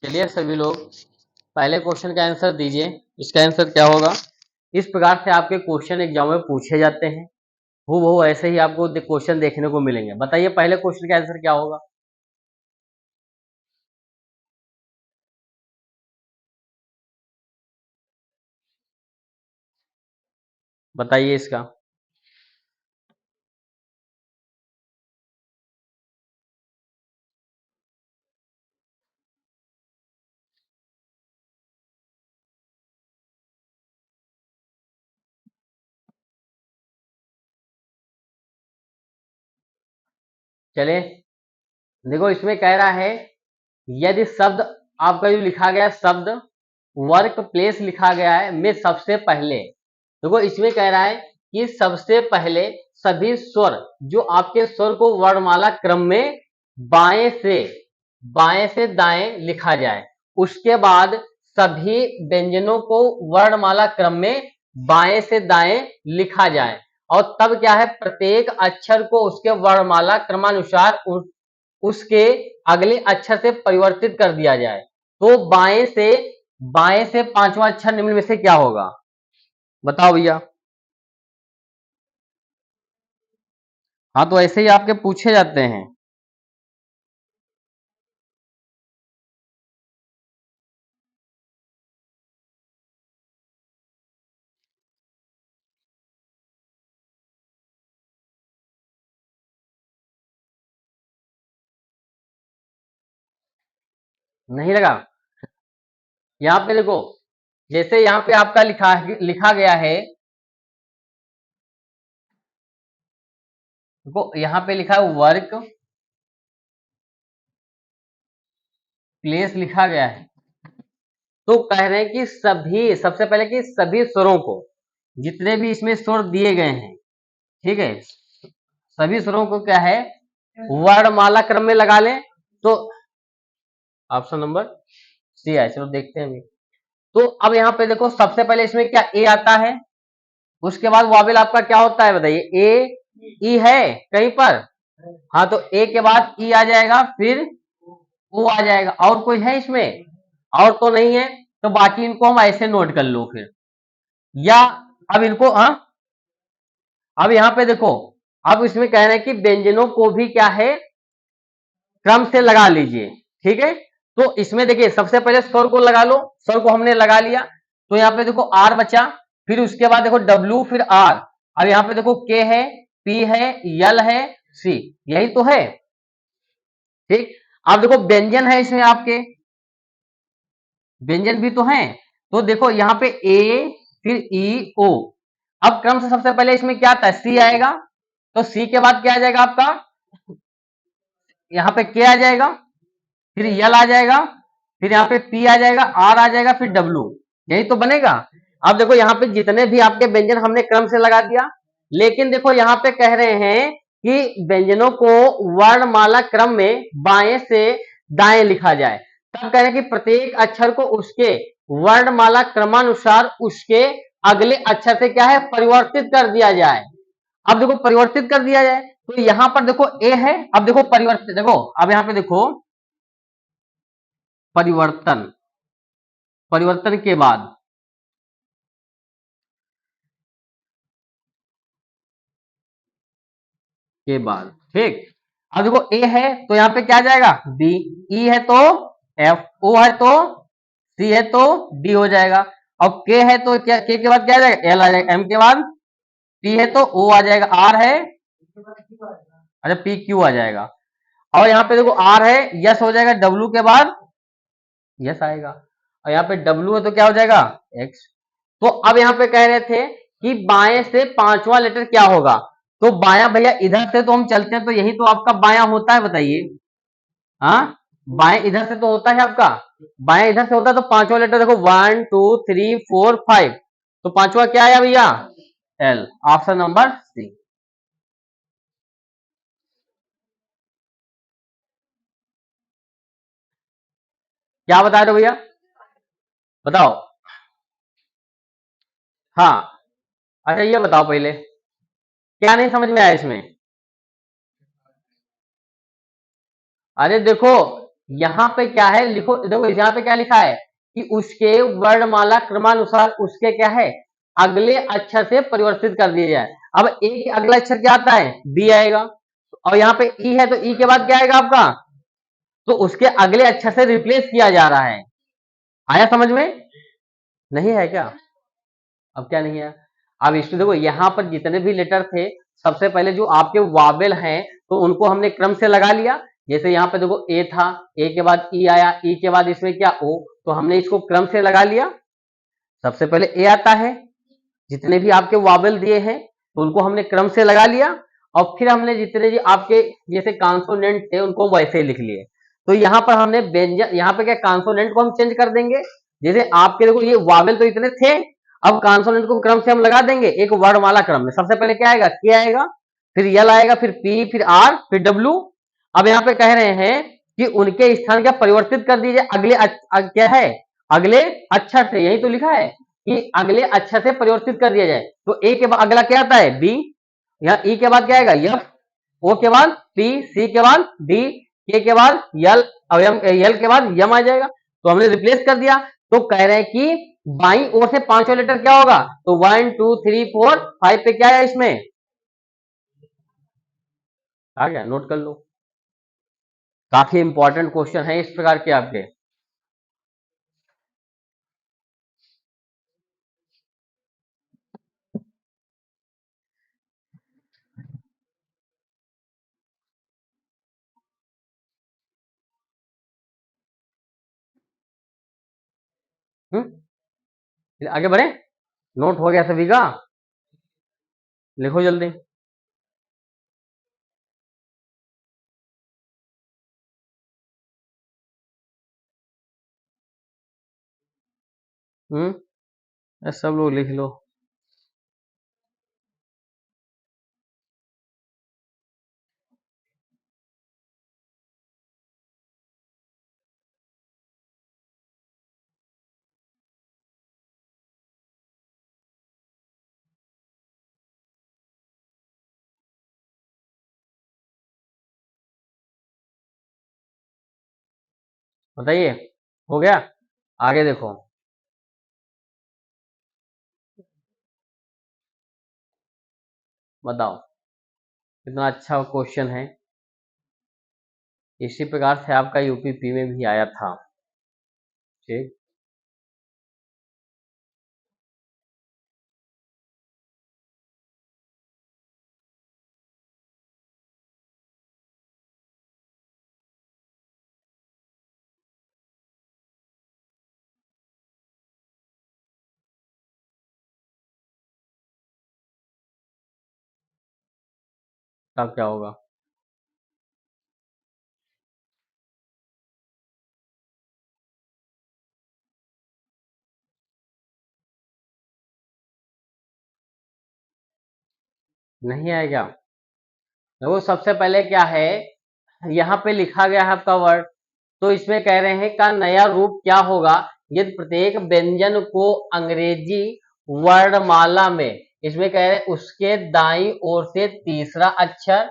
चलिए सभी लोग पहले क्वेश्चन का आंसर दीजिए। इसका आंसर क्या होगा? इस प्रकार से आपके क्वेश्चन एग्जाम में पूछे जाते हैं। वो ऐसे ही आपको क्वेश्चन देखने को मिलेंगे। बताइए पहले क्वेश्चन का आंसर क्या होगा? बताइए इसका। चलिए देखो, इसमें कह रहा है यदि शब्द आपका जो लिखा गया शब्द वर्क प्लेस लिखा गया है में सबसे पहले, देखो इसमें कह रहा है कि सबसे पहले सभी स्वर जो आपके स्वर को वर्णमाला क्रम में बाएं से दाएं लिखा जाए। उसके बाद सभी व्यंजनों को वर्णमाला क्रम में बाएं से दाएं लिखा जाए और तब क्या है, प्रत्येक अक्षर को उसके वर्णमाला क्रमानुसार उसके अगले अक्षर से परिवर्तित कर दिया जाए। तो बाएं से पांचवा अक्षर निम्न में से क्या होगा? बताओ भैया। हाँ, तो ऐसे ही आपके पूछे जाते हैं। नहीं लगा? यहाँ पे देखो, जैसे यहाँ पे आपका लिखा गया है, देखो यहाँ पे लिखा है वर्क प्लेस लिखा गया है। तो कह रहे हैं कि सबसे पहले कि सभी स्वरों को, जितने भी इसमें स्वर दिए गए हैं, ठीक है, सभी स्वरों को क्या है, वर्णमाला क्रम में लगा लें। तो ऑप्शन नंबर सी है। चलो देखते हैं अभी। तो अब यहाँ पे देखो, सबसे पहले इसमें क्या ए आता है, उसके बाद वावेल आपका क्या होता है बताइए? ए ई है कहीं पर? हाँ, तो ए के बाद ई आ जाएगा, फिर ओ आ जाएगा। और कोई है इसमें? और तो नहीं है। तो बाकी इनको हम ऐसे नोट कर लो फिर, या अब इनको, हाँ, अब यहाँ पे देखो, अब इसमें कह रहे हैं कि व्यंजनों को भी क्या है, क्रम से लगा लीजिए। ठीक है, तो इसमें देखिए सबसे पहले स्वर को लगा लो। स्वर को हमने लगा लिया, तो यहाँ पे देखो आर बचा, फिर उसके बाद देखो डब्ल्यू, फिर आर। अब यहाँ पे देखो के है, पी है, यल है, सी, यही तो है। ठीक, अब देखो व्यंजन है इसमें आपके, व्यंजन भी तो है। तो देखो यहाँ पे ए, फिर ई, ओ। अब क्रम से सबसे पहले इसमें क्या आता है? सी आएगा। तो सी के बाद क्या आ जाएगा आपका? यहाँ पे के आ जाएगा, फिर यल आ जाएगा, फिर यहाँ पे पी आ जाएगा, आर आ जाएगा, फिर डब्ल्यू। यही तो बनेगा। अब देखो यहाँ पे जितने भी आपके व्यंजन हमने क्रम से लगा दिया, लेकिन देखो यहाँ पे कह रहे हैं कि व्यंजनों को वर्णमाला क्रम में बाएं से दाएं लिखा जाए। तब कह रहे हैं कि प्रत्येक अक्षर को उसके वर्णमाला क्रमानुसार उसके अगले अक्षर से क्या है, परिवर्तित कर दिया जाए। अब देखो परिवर्तित कर दिया जाए, तो यहां पर देखो ए है। अब देखो परिवर्तित, देखो अब यहां पे देखो परिवर्तन, परिवर्तन के बाद ठीक। अब देखो ए है तो यहाँ पे क्या आ जाएगा? बी, ई है तो एफ, ओ है तो सी, है तो डी हो जाएगा। अब के है तो क्या, के बाद क्या आ जाएगा? एल आ जाएगा, एम के बाद पी है तो ओ आ जाएगा, आर है, अच्छा पी क्यू आ जाएगा। और यहाँ पे देखो आर है, यस हो जाएगा, डब्ल्यू के बाद यस आएगा, और यहाँ पे डब्ल्यू है तो क्या हो जाएगा? एक्स। तो अब यहाँ पे कह रहे थे कि बाएं से पांचवा लेटर क्या होगा? तो बायां भैया इधर से तो हम चलते हैं, तो यही तो आपका बायां होता है, बताइए। हाँ, बाएं इधर से तो होता है आपका, बाएं इधर से होता है। तो पांचवा लेटर देखो, 1 2 3 4 5, तो पांचवा क्या आया भैया? L, option number C. क्या बता रहे हो भैया? बताओ। हाँ, अच्छा ये बताओ पहले, क्या नहीं समझ में आया इसमें? अरे देखो, यहाँ पे क्या है, लिखो, देखो यहाँ पे क्या लिखा है कि उसके वर्णमाला क्रमानुसार उसके क्या है, अगले अक्षर से परिवर्तित कर दिया जाए। अब ए के अगला अक्षर क्या आता है, बी आएगा, और यहाँ पे ई है तो ई के बाद क्या आएगा आपका, तो उसके अगले अक्षर से रिप्लेस किया जा रहा है। आया समझ में? नहीं है क्या? अब क्या नहीं है? अब इसमें देखो यहाँ पर जितने भी लेटर थे, सबसे पहले जो आपके वावेल हैं तो उनको हमने क्रम से लगा लिया। जैसे यहाँ पे देखो ए था, ए के बाद ई आया, ई के बाद इसमें क्या ओ, तो हमने इसको क्रम से लगा लिया। सबसे पहले ए आता है, जितने भी आपके वावेल दिए हैं तो उनको हमने क्रम से लगा लिया, और फिर हमने जितने भी आपके जैसे कॉन्सोनेंट थे उनको वैसे ही लिख लिए। तो यहाँ पर हमने व्यंजन, यहाँ पे क्या कॉन्सोनेंट को हम चेंज कर देंगे। जैसे आपके देखो ये वावेल तो इतने थे, अब कॉन्सोनेंट को क्रम से हम लगा देंगे एक वर्णमाला क्रम में। सबसे पहले क्या आएगा, के आएगा, फिर यल आएगा, फिर पी, फिर आर, फिर डब्ल्यू। अब यहाँ पे कह रहे हैं कि उनके स्थान क्या परिवर्तित कर दीजिए अगले क्या है, अगले अक्षर से। यही तो लिखा है कि अगले अक्षर से परिवर्तित कर दिया जाए। तो ए के बाद अगला क्या आता है, बी, यहाँ ई के बाद क्या आएगा, एफ, ओ के बाद पी, सी के बाद डी, के बाद यल, और यल के बाद यम आ जाएगा। तो हमने रिप्लेस कर दिया। तो कह रहे हैं कि बाई ओर से पांचों लेटर क्या होगा, तो 1 2 3 4 5 पे क्या है, इसमें आ गया, नोट कर लो। काफी इंपॉर्टेंट क्वेश्चन है इस प्रकार के आपके। आगे बढ़े, नोट हो गया सभी का, लिखो जल्दी। सब लोग लिख लो। बताइए, हो गया? आगे देखो, बताओ, कितना अच्छा क्वेश्चन है। इसी प्रकार से आपका यूपीपी में भी आया था। ठीक, तब क्या होगा? नहीं आएगा। देखो सबसे पहले क्या है, यहाँ पे लिखा गया है आपका वर्ड, तो इसमें कह रहे हैं का नया रूप क्या होगा यदि प्रत्येक व्यंजन को अंग्रेजी वर्णमाला में, इसमें कह रहे हैं उसके दाईं ओर से तीसरा अक्षर,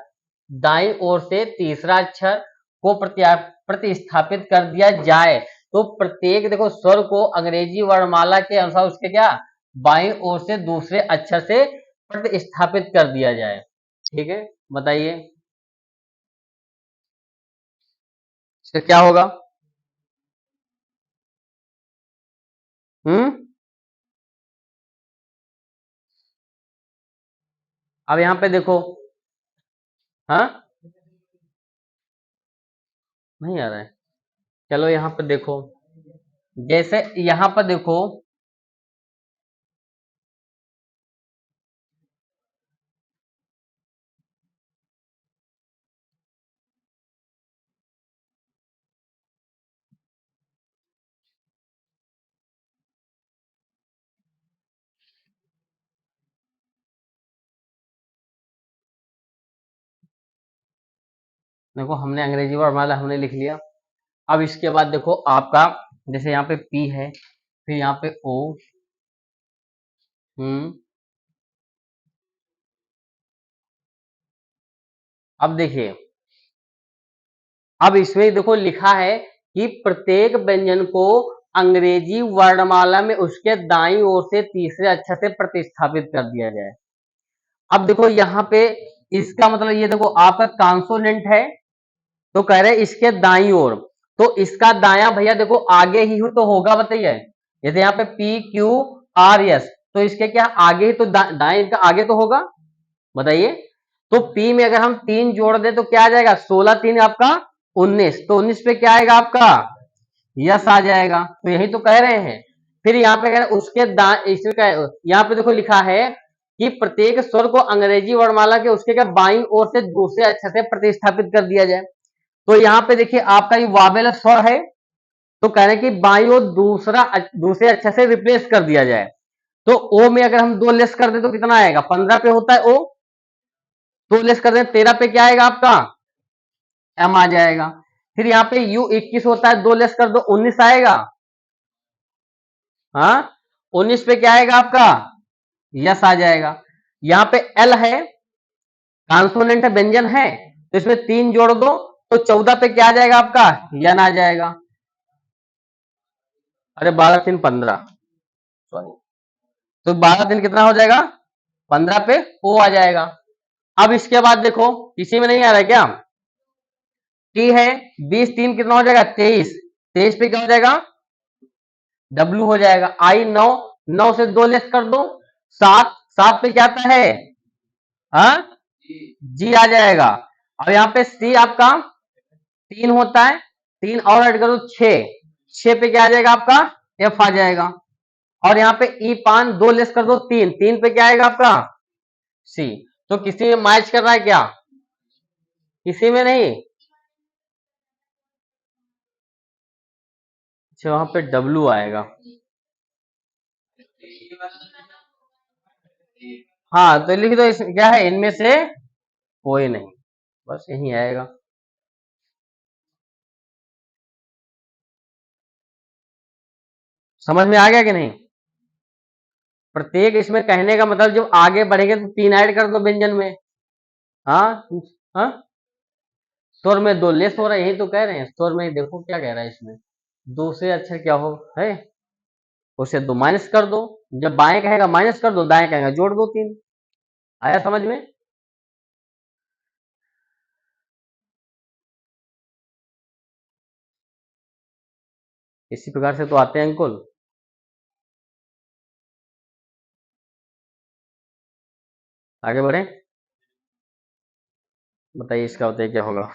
दाईं ओर से तीसरा अक्षर को प्रतिस्थापित कर दिया जाए। तो प्रत्येक देखो स्वर को अंग्रेजी वर्णमाला के अनुसार उसके क्या, बाईं ओर से दूसरे अक्षर से प्रतिस्थापित कर दिया जाए। ठीक है, बताइए इसका क्या होगा? हम्म, अब यहाँ पे देखो, हाँ, नहीं आ रहा है, चलो यहाँ पर देखो, जैसे यहाँ पर देखो, देखो हमने अंग्रेजी वर्णमाला हमने लिख लिया। अब इसके बाद देखो आपका, जैसे यहाँ पे पी है, फिर यहाँ पे ओ, हम्म, अब देखिए, अब इसमें देखो लिखा है कि प्रत्येक व्यंजन को अंग्रेजी वर्णमाला में उसके दाईं ओर से तीसरे अक्षर से प्रतिस्थापित कर दिया जाए। अब देखो यहाँ पे इसका मतलब ये देखो आपका कॉन्सोनेंट है, तो कह रहे हैं इसके दाईं ओर, तो इसका दायां भैया देखो आगे ही तो होगा, बताइए। जैसे यहाँ पे पी क्यू आर एस, तो इसके क्या आगे ही तो दाएं इनका आगे तो होगा, बताइए। तो पी में अगर हम 3 जोड़ दें तो क्या आ जाएगा, 16 3 आपका 19, तो 19 पे क्या आएगा आपका यस आ जाएगा, तो यही तो कह रहे हैं। फिर यहाँ पे कह रहे हैं उसके इसका यहाँ पे देखो लिखा है कि प्रत्येक स्वर को अंग्रेजी वर्णमाला के उसके क्या बाईं ओर से दूसरे अक्षर से प्रतिस्थापित कर दिया जाए। तो यहाँ पे देखिए आपका ये वावेल स्वर है, तो कह रहे हैं कि बाईं ओर दूसरे अक्षर से रिप्लेस कर दिया जाए। तो ओ में अगर हम 2 लेस कर दे तो कितना आएगा, 15 पे होता है ओ, 2 लेस कर दे 13 पे क्या आएगा आपका एम आ जाएगा। फिर यहाँ पे यू 21 होता है, 2 लेस कर दो 19 आएगा, हाँ 19 पे क्या आएगा आपका यस आ जाएगा। यहाँ पे एल है, कॉन्सोनेंट है, व्यंजन है, तो इसमें 3 जोड़ दो तो 14 पे क्या आ जाएगा आपका यन आ जाएगा। अरे 12 3 15, सॉरी, तो 12 दिन कितना हो जाएगा 15 पे ओ आ जाएगा। अब इसके बाद देखो किसी में नहीं आ रहा है क्या, टी है, 20 3 कितना हो जाएगा 23, 23 पे क्या हो जाएगा डब्ल्यू हो जाएगा। आई 9, 9 से 2 लेस कर दो 7, 7 पे क्या आता है हाँ जी आ जाएगा। और यहाँ पे सी आपका 3 होता है, 3 और ऐड करो 6, 6 पे क्या आ जाएगा आपका एफ आ जाएगा। और यहाँ पे ई 5, 2 लेस कर दो 3, 3 पे क्या आएगा आपका सी। तो किसी में मैच कर रहा है क्या, किसी में नहीं। अच्छा वहां पे डब्लू आएगा, हाँ तो लिख दो क्या है इनमें से कोई नहीं, बस यही आएगा। समझ में आ गया कि नहीं। प्रत्येक इसमें कहने का मतलब जब आगे बढ़ेंगे तो 3 ऐड कर दो व्यंजन में, हाँ हाँ स्वर में 2 लेस हो रहा है, यही तो कह रहे हैं। स्वर में देखो क्या कह रहा है इसमें, दूसरे अक्षर क्या हो है, उसे 2 माइनस कर दो, जब बाएं कहेगा माइनस कर दो, दाएं कहेगा जोड़ दो 3। आया समझ में। इसी प्रकार से तो आते हैं अंकुल। आगे बढ़े, बताइए इसका होता है क्या होगा।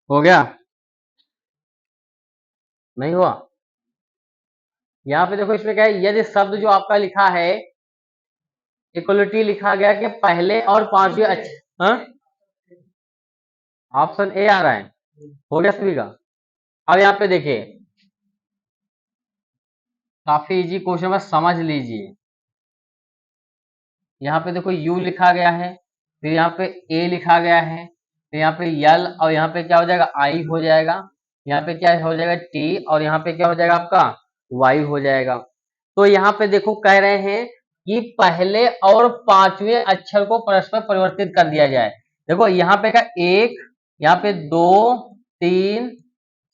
हो गया, नहीं हुआ। यहाँ पे देखो इसमें क्या है, यदि शब्द जो आपका लिखा है इक्वलिटी लिखा गया कि पहले और पांचवें हाँ ऑप्शन ए आ रहा है, हो गया सभी का। अब यहाँ पे देखिए काफी इजी क्वेश्चन, बस समझ लीजिए। यहाँ पे देखो यू लिखा गया है, फिर यहाँ पे ए लिखा गया है, फिर यहाँ पे यल, और यहाँ पे क्या हो जाएगा आई हो जाएगा, यहाँ पे क्या हो जाएगा टी, और यहाँ पे क्या हो जाएगा आपका वाई हो जाएगा। तो यहाँ पे देखो कह रहे हैं कि पहले और पांचवें अक्षर को परस्पर परिवर्तित कर दिया जाए। देखो यहाँ पे का 1, यहाँ पे 2 3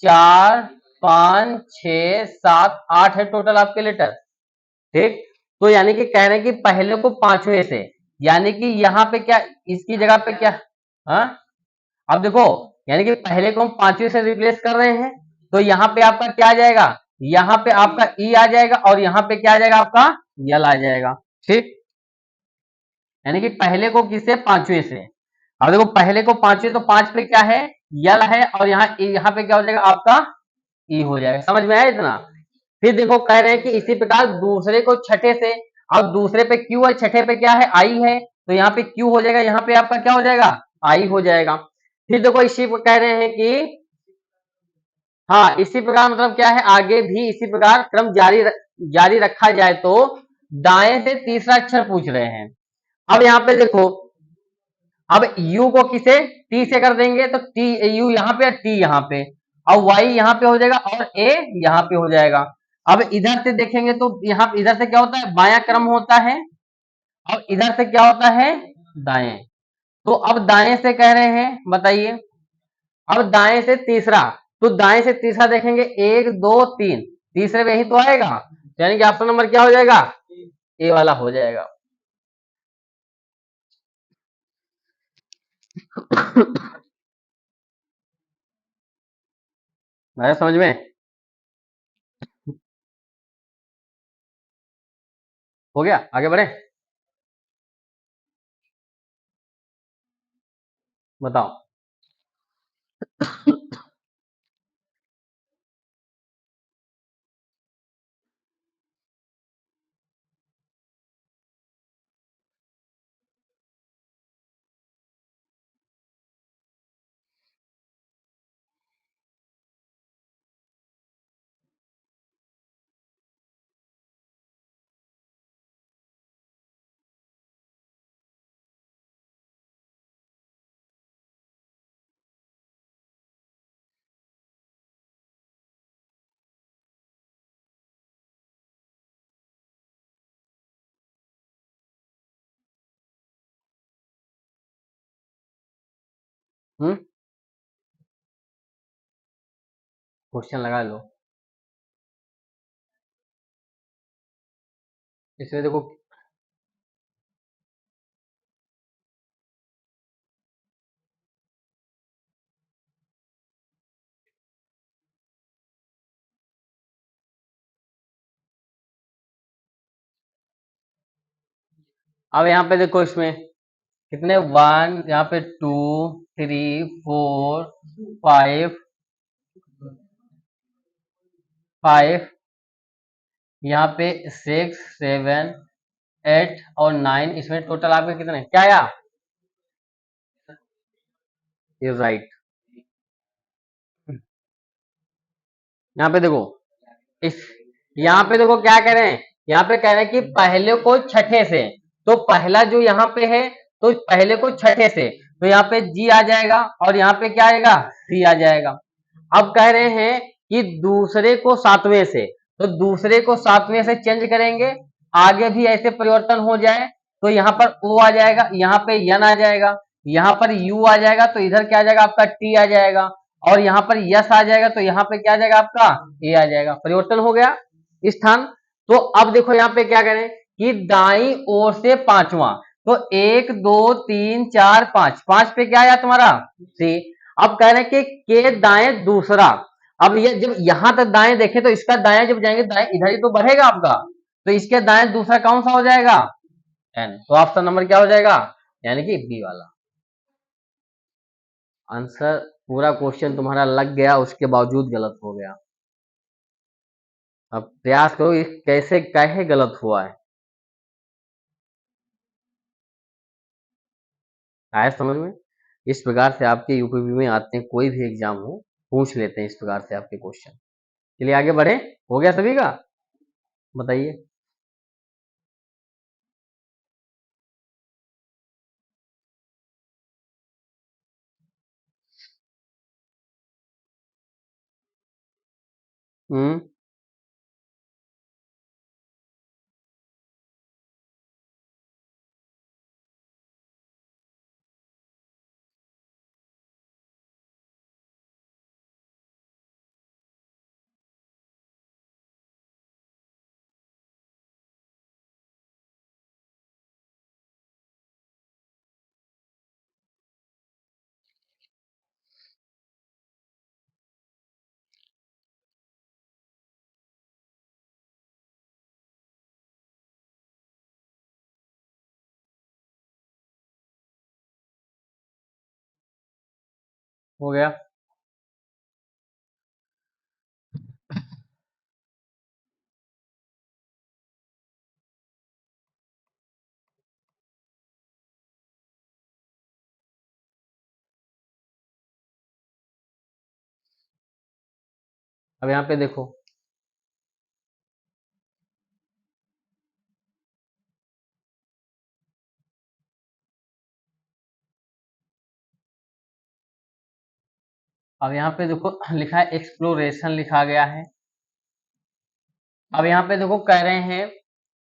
4 5 6 7 8 है टोटल आपके लेटर, ठीक। तो यानी कि कह रहे हैं कि पहले को पांचवें से, यानी कि यहाँ पे क्या इसकी जगह पे क्या, हाँ अब देखो यानी कि पहले को हम पांचवें से रिप्लेस कर रहे हैं, तो यहाँ पे आपका क्या आ जाएगा यहाँ पे आपका ई आ जाएगा और यहाँ पे क्या आ जाएगा आपका यल आ जाएगा। ठीक, यानी कि पहले को किससे, पांचवें से। अब देखो पहले को पांचवें, तो पांच पे क्या है, यल है, और यहाँ पे क्या हो जाएगा आपका ई हो जाएगा। समझ में आया इतना। फिर देखो कह रहे हैं कि इसी प्रकार दूसरे को छठे से, अब दूसरे पे क्यू है, छठे पे क्या है, आई है, तो यहाँ पे क्यू हो जाएगा, यहाँ पे आपका क्या हो जाएगा, आई हो जाएगा। फिर देखो इसी को कह रहे हैं कि हाँ इसी प्रकार मतलब क्या है, आगे भी इसी प्रकार क्रम जारी रखा जाए, तो दाएं से तीसरा अक्षर पूछ रहे हैं। अब यहाँ पे देखो, अब u को किसे, t से कर देंगे, तो t u यहाँ पे, t यहाँ पे, और y यहाँ पे हो जाएगा, और a यहाँ पे हो जाएगा। अब इधर से देखेंगे तो यहाँ इधर से क्या होता है, बायां क्रम होता है, और इधर से क्या होता है, दाएं। तो अब दाएं से कह रहे हैं, बताइए। अब दाएं से तीसरा, तो दाएं से तीसरा देखेंगे, एक दो तीन, तीसरे में ही तो आएगा, यानी कि ऑप्शन नंबर क्या हो जाएगा, ए वाला हो जाएगा। मेरे समझ में, हो गया, आगे बढ़े, बताओ। क्वेश्चन लगा लो। इसमें देखो, अब यहाँ पे देखो, इसमें कितने, वन, यहाँ पे two, three, four, five, five, यहाँ पे सिक्स, सेवन, एट और नाइन, इसमें टोटल आपके कितने क्या आया, ये राइट। यहाँ पे देखो, इस यहाँ पे देखो क्या कह रहे हैं, यहाँ पे कह रहे हैं कि पहले को छठे से, तो पहला जो यहाँ पे है, तो पहले को छठे से, तो यहाँ पे जी आ जाएगा, और यहाँ पे क्या आएगा, सी आ जाएगा। अब कह रहे हैं कि दूसरे को सातवें से, तो दूसरे को सातवें से चेंज करेंगे, आगे भी ऐसे परिवर्तन हो जाए, तो यहाँ पर ओ आ जाएगा, यहाँ पे यन आ जाएगा, यहाँ पर यू आ जाएगा, तो इधर क्या आ जाएगा आपका टी आ जाएगा, और यहाँ पर यस आ जाएगा, तो यहाँ पे क्या आ जाएगा आपका ए आ जाएगा, परिवर्तन हो गया स्थान। तो अब देखो यहाँ पे क्या करें कि दाई ओर से पांचवा, तो एक दो तीन चार पांच, पांच पे क्या आया तुम्हारा सी। अब कह रहे हैं कि के दाएं दूसरा, अब ये जब यहां तक दाएं देखें, तो इसका दाएं जब जाएंगे, दाएं इधर ही तो बढ़ेगा आपका, तो इसके दाएं दूसरा कौन सा हो जाएगा, एन, तो ऑप्शन नंबर क्या हो जाएगा, यानी कि बी वाला आंसर। पूरा क्वेश्चन तुम्हारा लग गया, उसके बावजूद गलत हो गया। अब प्रयास करो ये कैसे काहे गलत हुआ है, आया समझ में। इस प्रकार से आपके यूपीपी में आते हैं, कोई भी एग्जाम हो पूछ लेते हैं इस प्रकार से आपके क्वेश्चन। चलिए आगे बढ़े, हो गया सभी का, बताइए। हम्म, हो गया। अब यहाँ पे देखो, अब यहाँ पे देखो लिखा है एक्सप्लोरेशन लिखा गया है। अब यहाँ पे देखो कह रहे हैं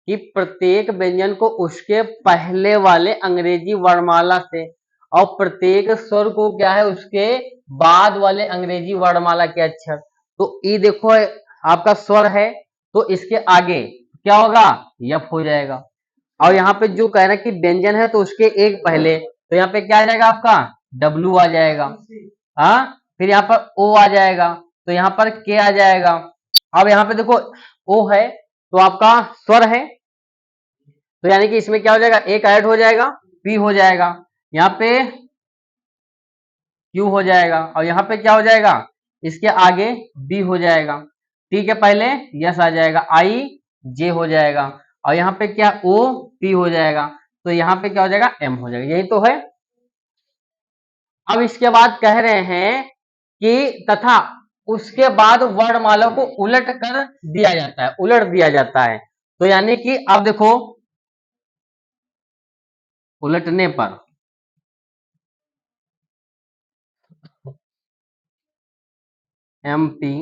कि प्रत्येक व्यंजन को उसके पहले वाले अंग्रेजी वर्णमाला से और प्रत्येक स्वर को क्या है उसके बाद वाले अंग्रेजी वर्णमाला के अक्षर। तो ई देखो आपका स्वर है तो इसके आगे क्या होगा, यफ हो जाएगा। और यहाँ पे जो कह रहा है कि व्यंजन है तो उसके एक पहले, तो यहाँ पे क्या आ जाएगा आपका डब्लू आ जाएगा। हाँ, फिर यहाँ पर ओ आ जाएगा, तो यहाँ पर के आ जाएगा। अब यहाँ पे देखो ओ है तो आपका स्वर है, तो यानी कि इसमें क्या हो जाएगा, एक ऐड हो जाएगा, पी हो जाएगा, यहाँ पे क्यू हो जाएगा, और यहाँ पे क्या हो जाएगा, इसके आगे बी हो जाएगा। टी के पहले यस आ जाएगा, आई जे हो जाएगा, और यहाँ पे क्या ओ पी हो जाएगा, तो यहाँ पे क्या हो जाएगा एम हो जाएगा। यही तो है। अब इसके बाद कह रहे हैं कि तथा उसके बाद वर्णमाला को उलट कर दिया जाता है, उलट दिया जाता है। तो यानी कि अब देखो उलटने पर M P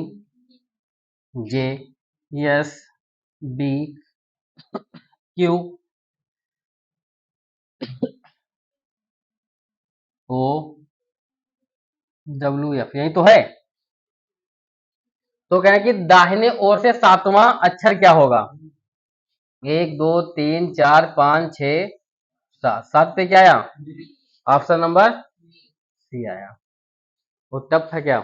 J S B Q O W F, यही तो है। तो कह रहे हैं कि दाहिने ओर से सातवां अक्षर क्या होगा, एक दो तीन चार पांच छ सात, सात पे क्या आया, ऑप्शन नंबर सी आया। वो टफ था क्या,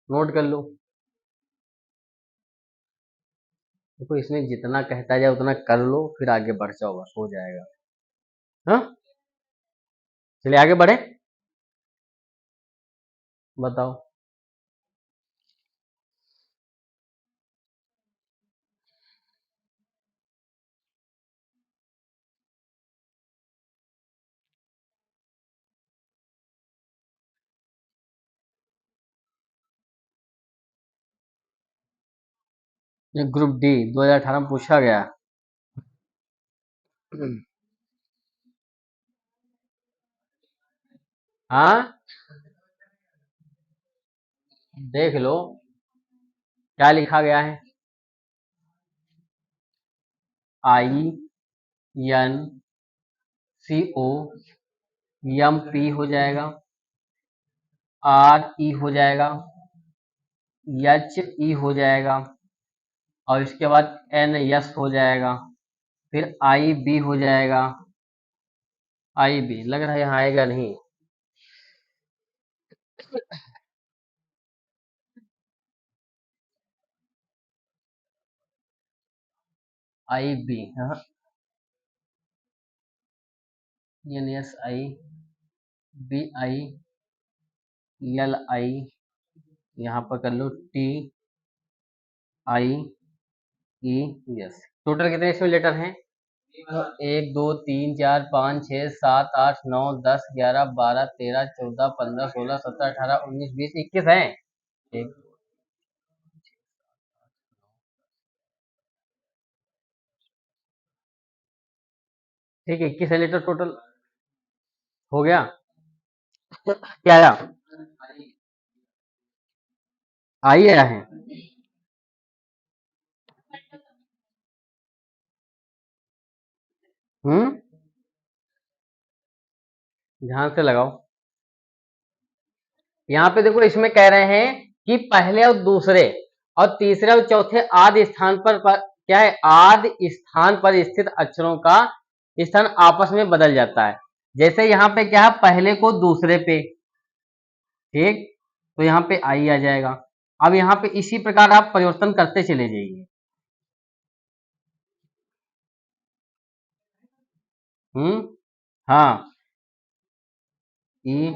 नोट कर लो। देखो इसमें जितना कहता जाए उतना कर लो, फिर आगे बढ़ जाओ, बस हो जाएगा। हाँ, चलिए आगे बढ़े, बताओ। ये ग्रुप डी 2018 में पूछा गया। हाँ, देख लो क्या लिखा गया है, I N C O M P हो जाएगा, आर ई हो जाएगा, एच ई हो जाएगा, और इसके बाद एन यस हो जाएगा, फिर आई बी हो जाएगा। आई बी लग रहा है यहाँ आएगा नहीं, आई बी, हाँ, N S I B I L I, यहाँ पर कर लो T I E yes. Total कितने इसमें लेटर हैं, एक दो तीन चार पाँच छः सात आठ नौ 10 11 12 13 14 15 16 17 18 19 20 21 हैं। एक, ठीक है, 21 है लेटर टोटल, हो गया। क्या आया, आई आया है। हम्म, ध्यान से लगाओ। यहाँ पे देखो इसमें कह रहे हैं कि पहले और दूसरे और तीसरे और चौथे आदि स्थान पर क्या है, आदि स्थान पर स्थित अक्षरों का स्थान आपस में बदल जाता है। जैसे यहाँ पे क्या है, पहले को दूसरे पे, ठीक, तो यहाँ पे आई आ जाएगा। अब यहाँ पे इसी प्रकार आप परिवर्तन करते चले जाइए। हम्म, हाँ ई,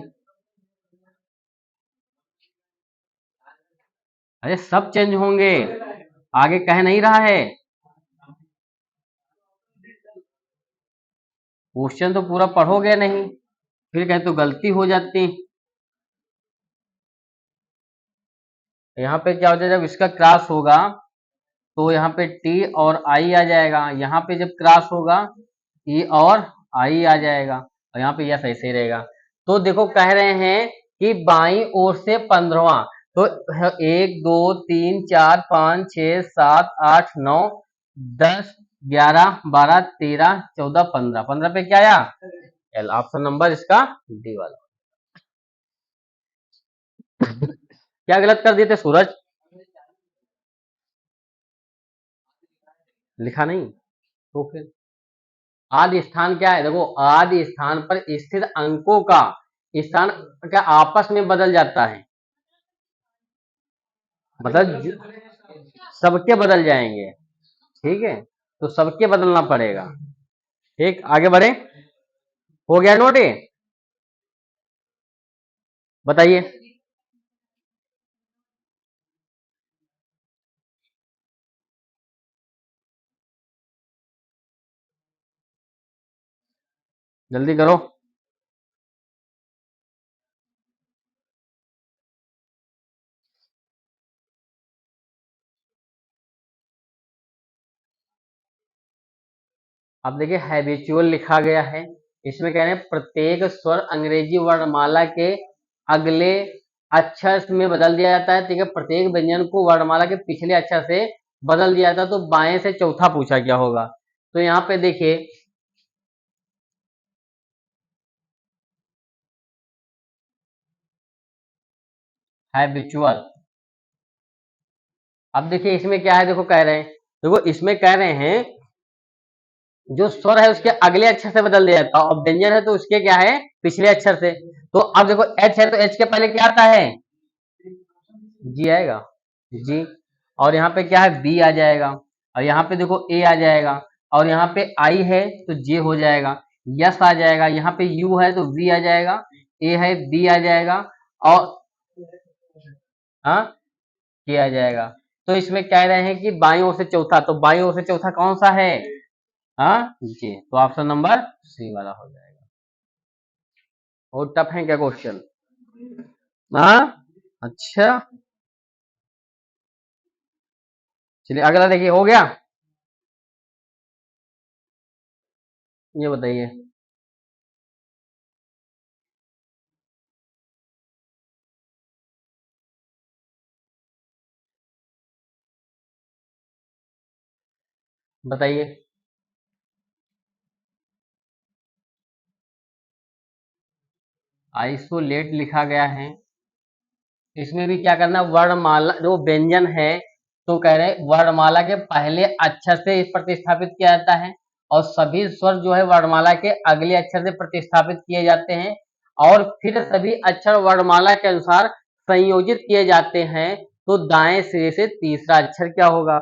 अरे सब चेंज होंगे, आगे कह नहीं रहा है। क्वेश्चन तो पूरा पढ़ोगे नहीं, फिर कहे तो गलती हो जाती। यहाँ पे क्या हो जाएगा, जब इसका क्रॉस होगा तो यहाँ पे टी और आई आ जाएगा, यहाँ पे जब क्रॉस होगा ई और आई आ जाएगा, और यहाँ पे यह सही सही रहेगा। तो देखो कह रहे हैं कि बाईं ओर से 15वां, तो 1 2 3 4 5 6 7 8 9 10 11 12 13 14 15, 15 पे क्या आया, एल। ऑप्शन नंबर इसका डी वाला। क्या गलत कर दिए थे सूरज, लिखा नहीं तो फिर आदि स्थान क्या है, देखो आदि स्थान पर स्थित अंकों का स्थान क्या आपस में बदल जाता है, मतलब सबके बदल जाएंगे, ठीक है, तो सबके बदलना पड़ेगा। ठीक, आगे बढ़े, हो गया नोट ये, बताइए। जल्दी करो। अब देखिए हैबिचुअल लिखा गया है, इसमें कह रहे हैं प्रत्येक स्वर अंग्रेजी वर्णमाला के अगले अक्षर में बदल दिया जाता है, ठीक है, प्रत्येक व्यंजन को वर्णमाला के पिछले अक्षर से बदल दिया जाता है, तो बाएं से चौथा पूछा क्या होगा। तो यहाँ पे देखिए हैबिचुअल, अब देखिए इसमें क्या है, देखो कह रहे हैं, देखो इसमें कह रहे हैं जो स्वर है उसके अगले अक्षर से बदल दिया जाता है, और व्यंजन है तो उसके क्या है, पिछले अक्षर से। तो अब देखो एच है तो एच के पहले क्या आता है, जी आएगा, जी, और यहाँ पे क्या है, बी आ जाएगा, और यहाँ पे देखो ए आ जाएगा, और यहाँ पे आई है तो जे हो जाएगा, यस आ जाएगा, यहाँ पे यू है तो वी आ जाएगा, ए है बी आ जाएगा, और हाँ के आ जाएगा। तो इसमें कह रहे हैं कि बाईं ओर से चौथा, तो बाईं ओर से चौथा कौन सा है, हाँ जी, तो ऑप्शन नंबर सी वाला हो जाएगा। और टफ है क्या क्वेश्चन, हाँ, अच्छा, चलिए अगला देखिए, हो गया, ये बताइए। बताइए, आइसोलेट लिखा गया है, इसमें भी क्या करना, वर्णमाला जो व्यंजन है, तो कह रहे हैं वर्णमाला के पहले अक्षर से प्रतिस्थापित किया जाता है, और सभी स्वर जो है वर्णमाला के अगले अक्षर से प्रतिस्थापित किए जाते हैं, और फिर सभी अक्षर वर्णमाला के अनुसार संयोजित किए जाते हैं, तो दाएं सिरे से तीसरा अक्षर क्या होगा।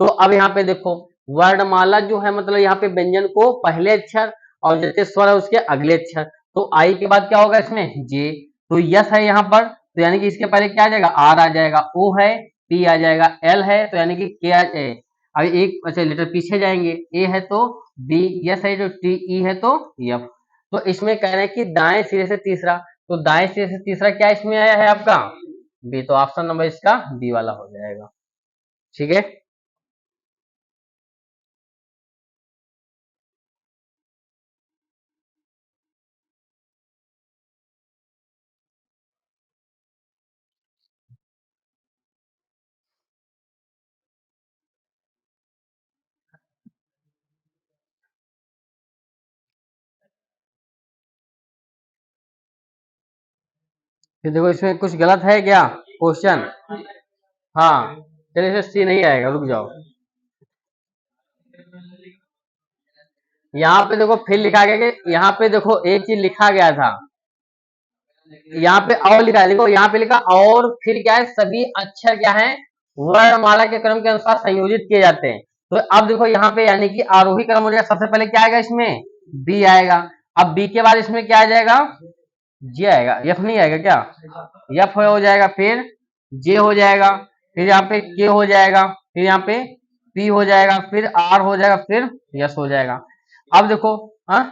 तो अब यहाँ पे देखो वर्णमाला जो है मतलब यहाँ पे व्यंजन को पहले अक्षर, और जैसे स्वर है उसके अगले अक्षर, तो आई के बाद क्या होगा इसमें, जे, तो यस है यहाँ पर, तो यानी कि इसके पहले क्या आ जाएगा, आर आ जाएगा, ओ है पी आ जाएगा, एल है तो यानी कि के आ जाए, अभी एक अच्छा लेटर पीछे जाएंगे, ए है तो बी, यस है तो टी, ई है तो एफ। तो इसमें कह रहे हैं कि दाएं सिरे से तीसरा, तो दाएं सिरे से तीसरा क्या इसमें आया है आपका, बी, तो ऑप्शन नंबर इसका बी वाला हो जाएगा, ठीक है। फिर देखो इसमें कुछ गलत है क्या क्वेश्चन, हाँ, चलिए इसमें सी नहीं आएगा, रुक जाओ, यहाँ पे देखो फिर लिखा गया कि यहाँ पे देखो एक चीज लिखा गया था, यहाँ पे और लिखा है, देखो यहाँ पे लिखा और फिर क्या है, सभी अक्षर क्या है वर्णमाला के क्रम के अनुसार संयोजित किए जाते हैं। तो अब देखो यहाँ पे यानी कि आरोही क्रम हो जाएगा, सबसे पहले क्या आएगा इसमें, बी आएगा, अब बी के बाद इसमें क्या आ जाएगा, जे आएगा, एफ नहीं आएगा क्या, एफ हो जाएगा, फिर जे हो जाएगा, फिर यहाँ पे के हो जाएगा, फिर यहाँ पे पी हो जाएगा, फिर आर हो जाएगा, फिर यस हो जाएगा। अब देखो, हाँ,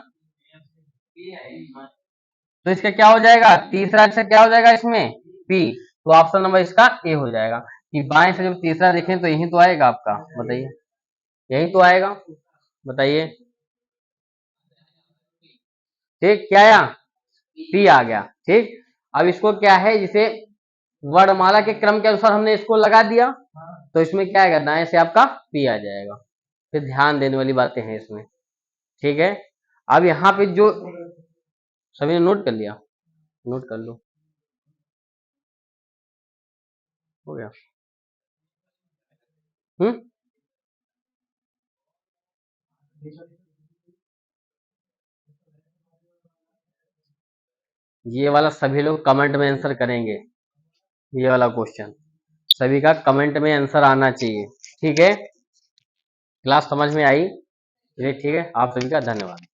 तो इसका क्या हो जाएगा, तीसरा अक्षर क्या हो जाएगा इसमें, पी, तो ऑप्शन नंबर इसका ए हो जाएगा। कि बाएं से जब तीसरा देखें तो यही तो आएगा आपका, बताइए, यही तो आएगा, बताइए, ठीक, क्या आया, पी आ गया, ठीक। अब इसको क्या है, जिसे वर्णमाला के क्रम के अनुसार हमने इसको लगा दिया, तो इसमें क्या आएगा, दाएं से आपका पी आ जाएगा। फिर ध्यान देने वाली बातें हैं इसमें, ठीक है। अब यहाँ पे जो सभी ने नोट कर लिया, नोट कर लो, हो गया। हम्म, ये वाला सभी लोग कमेंट में आंसर करेंगे, ये वाला क्वेश्चन सभी का कमेंट में आंसर आना चाहिए, ठीक है। क्लास समझ में आई, चलिए ठीक है, आप सभी का धन्यवाद।